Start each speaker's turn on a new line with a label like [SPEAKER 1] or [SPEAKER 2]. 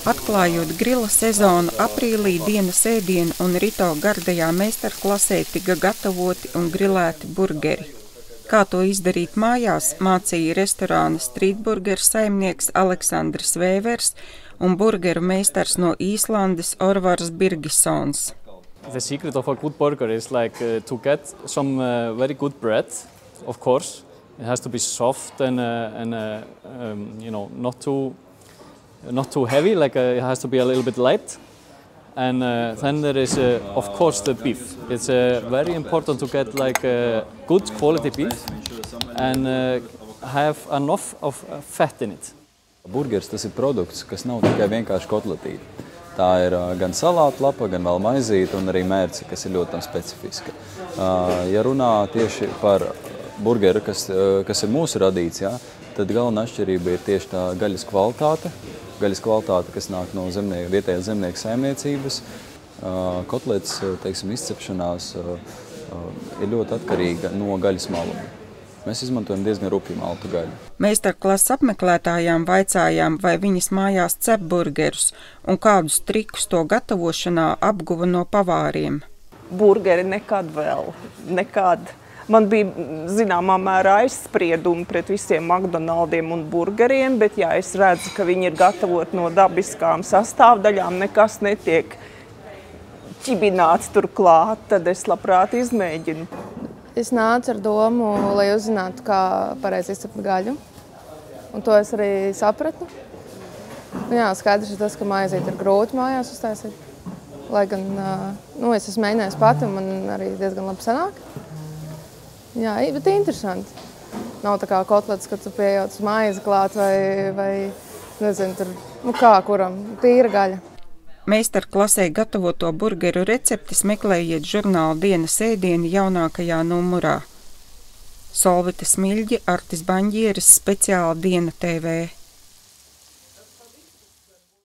[SPEAKER 1] Atklājot grila sezonu, aprīlī dienas ēdienu un rito gardajā meistarklasē tika gatavoti un grilēti burgeri. Kā to izdarīt mājās, mācīja restorāna Streetburger saimnieks Aleksandrs Vēvers un burgeru meistars no Īslandes Orvars Birgisons.
[SPEAKER 2] The secret of a good burger is to get some very good bread, of course. It has to be soft and not too heavy. It has to be a little bit light. And then there is, of course, the beef. It's very important to get good quality beef and have enough of fat in it.
[SPEAKER 3] Burgers tas ir produkts, kas nav tikai vienkārši kotletīte. Tā ir gan salāta lapa, gan vēl maizīte un arī mērce, kas ir ļoti specifiska. Ja runā tieši par burgeru, kas ir mūsu radīts, tad galvenā atšķirība ir tieši tā gaļas kvalitāte. Gaļas kvalitāte, kas nāk no vietējās zemnieku saimniecības. Kotletes, izcepšanās ir ļoti atkarīga no gaļas maluma. Mēs izmantojam diezgan rupju maltu gaļu.
[SPEAKER 1] Meistarklases apmeklētājām vaicājām, vai viņas mājās cep burgerus un kādus trikus to gatavošanā apguva no pavāriem.
[SPEAKER 4] Burgeri nekad vēl, nekad. Man bija zināmā mērā aizspriedumi pret visiem McDonaldiem un burgeriem, bet ja es redzu, ka viņi ir gatavoti no dabiskām sastāvdaļām, nekas netiek ķibināts tur klāt, tad es labprāt izmēģinu.
[SPEAKER 5] Es nācu ar domu, lai uzzinātu, kā pareizi izcept gaļu, un to es arī sapratu. Jā, skaidrs ir tas, ka maizīt ir grūti mājās uztaisīt, lai gan es esmu mēģinājis pati, un man arī diezgan labi sanāk. Jā, bet interesanti. Nav tā kā kotletes, kad tu pieejauc maizi klāt vai nezinu, tur, kā kuram, tīra gaļa.
[SPEAKER 1] Meistarklasē gatavoto burgeru receptes meklējiet žurnāla dienas ēdienu jaunākajā numurā. Solvita Smiļģe, Artis Baņģieris, speciāla Diena TV.